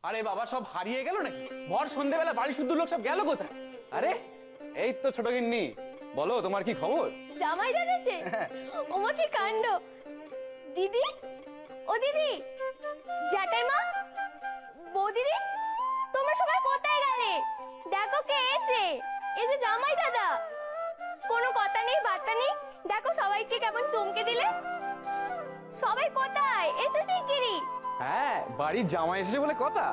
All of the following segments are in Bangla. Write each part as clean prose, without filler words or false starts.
আরে বাবা, সব হারিয়ে গেল নাকি? ভর সন্ধ্যেবেলা বাড়ি শুদ্ধ লোক সব গেল কোথায়? আরে এই তো ছোট গিন্নি, বলো তোমার কি খবর? জামাই দাদাছে, ওমা কি কাণ্ড! দিদি, ও দিদি, জ্যাঠাইমা, বৌদিদি, তোমরা সবাই কোথায় গেলে? দেখো কে এসেছে, এই যে জামাই দাদা। কোনো কথা নেই, বার্তা নেই, দেখো সবাইকে কেমন চমকে দিলে। সবাই কোথায়? এসো শিগগিরই। হ্যাঁ, বাড়ির জামাই এসেছে বলে কথা।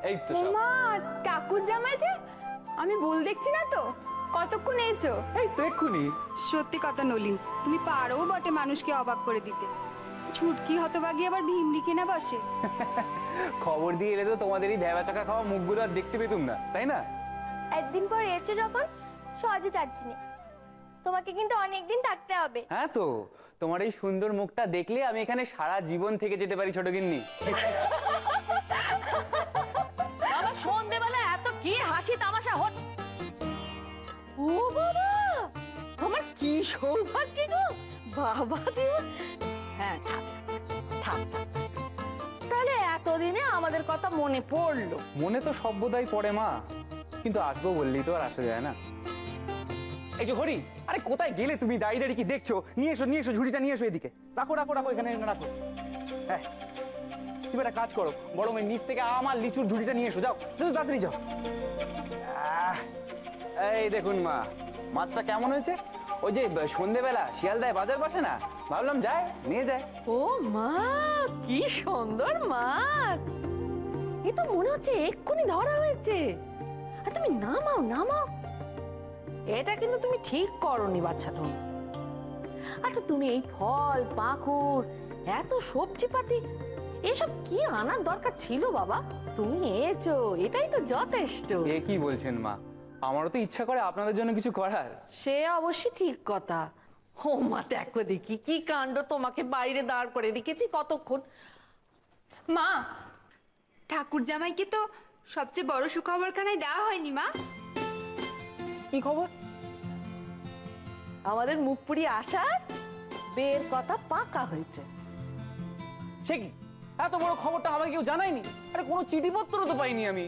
এই তো সব। মা, ঠাকুর জামাই যে, আমি ভুল দেখছি না তো? কতক্ষণ এসো? এই তো এক্ষুনি। সত্যি কথা নলিন, তুমি পারো বটে মানুষকে অবাক করে দিতে। ছুটকি হতভাগী আবার ভীম লিখে না বসে। খবর দিয়ে এলে তো তোমাদের এই ভেবা চাকা খাওয়া মুখগুলো আর দেখতে পেতুম না, তাই না? একদিন পর এসছো যখন, সহজে যাচ্ছি না, তোমাকে কিন্তু অনেকদিন থাকতে হবে। হ্যাঁ তো, তোমার এই সুন্দর মুখটা দেখলে আমি এখানে সারা জীবন থেকে যেতে পারি ছোট গিন্নি। বাবা, সন্ধ্যেবেলা এত কি হাসি তামাশা হচ্ছে! ও বাবা, আমার কি সৌভাগ্য গো বাবা জীবন। হ্যাঁ, থাক থাক থাক। তাহলে এতদিনে আমাদের কথা মনে পড়লো। মনে তো সভ্যতাই পড়ে মা, কিন্তু আসবো বললেই তো আর আসা যায় না। এই যে হরি, আরে কোথায় গেলে তুমি? দাঁড়িয়ে দাঁড়িয়ে কি দেখছো? নিয়ে এসো, নিয়ে এসো, ঝুড়িটা নিয়ে এসো এদিকে। রাখো রাখো রাখো, এখানে রাখো। হ্যাঁ, তুমি একটা কাজ করো, বরং নিচ থেকে আমার লিচুর ঝুড়িটা নিয়ে এসো। যাও, তাড়াতাড়ি যাও। এই দেখুন মা, মাছটা কেমন হয়েছে? ওই যে সন্ধ্যেবেলা শিয়ালদায় বাজার বসে না, ভাবলাম যায় নিয়ে যায়। ও মা, কি সুন্দর মাছ! এ তো মনে হচ্ছে এক্ষুনি ধরা হয়েছে। আর তুমি নামাও নামাও, এটা কিন্তু তুমি ঠিক করনি বাচ্চা। তুমি আচ্ছা, তুমি এই ফল পাকুড় এত সবজি পাতি এসব কি আনার দরকার ছিল বাবা? তুমি এসো, এটাই তো যথেষ্ট। এ কি বলছেন মা? আমারও তো ইচ্ছা করে আপনাদের জন্য কিছু করার। সে অবশ্যই ঠিক কথা। ও মা, দেখো দেখি কি কাণ্ড, তোমাকে বাইরে দাঁড় করে রেখেছি কতক্ষণ। মা, ঠাকুর জামাইকে তো সবচেয়ে বড় সুখবরখানায় দেওয়া হয়নি মা। কি খবর? আমাদের মুখপুরি আসার বের কথা পাকা হয়েছে। সে কি, এত বড় খবরটা আমাকে কেউ জানায়নি? আরে কোনো চিঠিপত্র তো পাইনি আমি।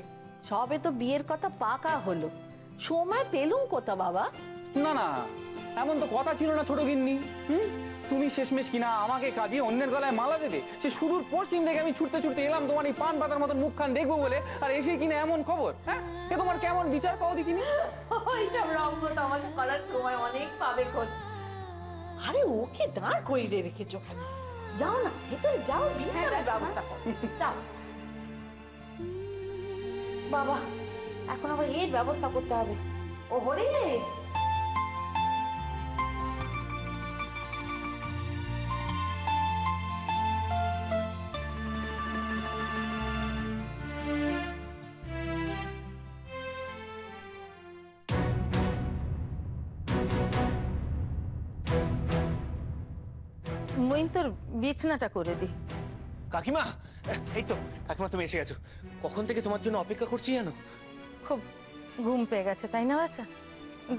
সবে তো বিয়ের কথা পাকা হলো, সময় পেলুম কোথা বাবা? না না, এমন তো কথা ছিল না ছোট গিন্নি। তুমি শেষমেশ কিনা আমাকে কাঁদিয়ে অন্যের গলায় মালা দেবে, সে সুদূর পশ্চিম থেকে আমি ছুটতে ছুটতে এলাম তোমার এই পান পাতার মতন মুখখান দেখবো বলে, আর এসে কিনা এমন খবর। হ্যাঁ, এ তোমার কেমন বিচার পাও দেখিনি? ওইসব রঙ্গ তোমাকে করার সময় অনেক পাবে কোন। আরে ওকে দাঁড় করিয়ে রেখেছো, যাও না ভেতরে যাও, বিশ্রামের ব্যবস্থা করো, যাও। বাবা, এখন আবার এর ব্যবস্থা করতে হবে। ও হরে, মইন তোর বিছনাটা করে দি। কাকিমা, এই তো কাকিমা, তুমি এসে গেছো। কখন থেকে তোমার জন্য অপেক্ষা করছি জানো? খুব ঘুম পেয়ে গেছে তাই না বাচ্চা?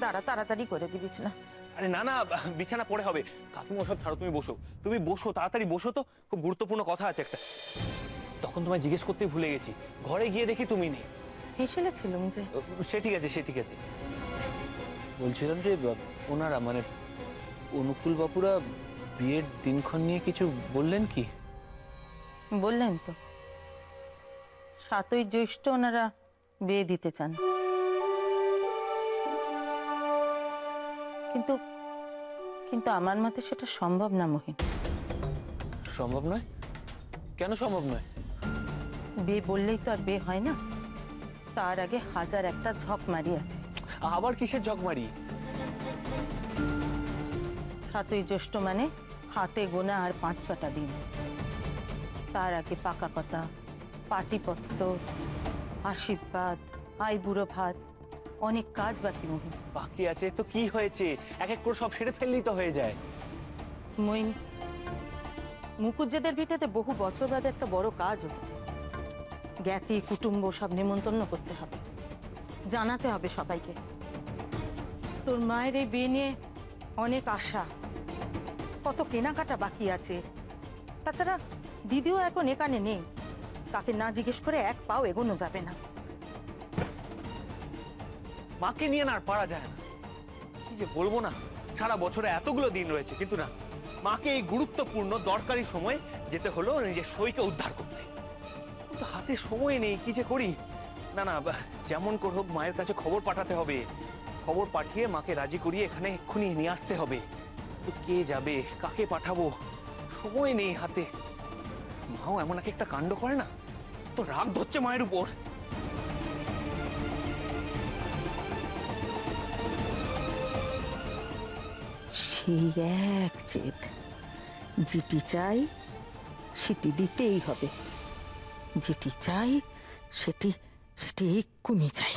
দাঁড়া, তাড়াতাড়ি করে দি বিছনা। আরে না না, বিছানা পড়ে হবে। কাকিমা সব ছাড়ো, তুমি বসো, তুমি বসো, তাড়াতাড়ি বসো তো, খুব গুরুত্বপূর্ণ কথা আছে একটা। তখন তোমায় জিজ্ঞেস করতে ভুলে গেছি, ঘরে গিয়ে দেখি তুমি নেই। হেসেলে ছিলাম যে। সে ঠিক আছে, সে ঠিক আছে। বলছিলাম যে ওনারা মানে অনুকূল বাবুরা বিয়ের দিনক্ষণ নিয়ে কিছু বললেন কি? বললেন তো, 7ই জ্যৈষ্ঠ ওনারা বিয়ে দিতে চান, কিন্তু কিন্তু আমার মতে সেটা সম্ভব না মহিন। সম্ভব নয়? কেন সম্ভব নয়? বিয়ে বললেই তো আর বিয়ে হয় না, তার আগে 1001টা ঝক মারি আছে। আবার কিসের ঝকমারি? 7ই জ্যৈষ্ঠ মানে হাতে গোনা আর 5-6টা দিন। তার আগে পাকা কথা, পাটিপত্র, আশীর্বাদ, আইবুড়ো ভাত, অনেক কাজ বাকি মহিন। বাকি আছে তো কি হয়েছে, এক এক করে সব সেরে ফেললেই তো হয়ে যায়। মইন, মুকুজ্জেদের ভিটেতে বহু বছর বাদে একটা বড় কাজ হচ্ছে। জ্ঞাতি কুটুম্ব সব নিমন্ত্রণ করতে হবে, জানাতে হবে সবাইকে। তোর মায়ের এই বিয়ে নিয়ে অনেক আশা, কত কেনাকাটা বাকি আছে। তাছাড়া দিদিও এখন এখানে নেই, তাকে না জিজ্ঞেস করে এক পাও এগোনো যাবে না। মাকে নিয়ে না আর পারা যায় না। কি যে বলবো না, সারা বছরে এতগুলো দিন রয়েছে, কিন্তু না, মাকে এই গুরুত্বপূর্ণ দরকারি সময় যেতে হলো নিজের সইকে উদ্ধার করতে। কিন্তু হাতে সময় নেই, কি যে করি। না না, যেমন করে হোক মায়ের কাছে খবর পাঠাতে হবে। খবর পাঠিয়ে মাকে রাজি করিয়ে এখানে এক্ষুনি নিয়ে আসতে হবে। তো কে যাবে, কাকে পাঠাবো, সময় নেই হাতে। মাও এমন একটা কাণ্ড করে না, তো রাগ ধরছে মায়ের উপর। সেই এক জেদ, যেটি চাই সেটি দিতেই হবে, যেটি চাই সেটি সেটি এক্ষুনি চাই।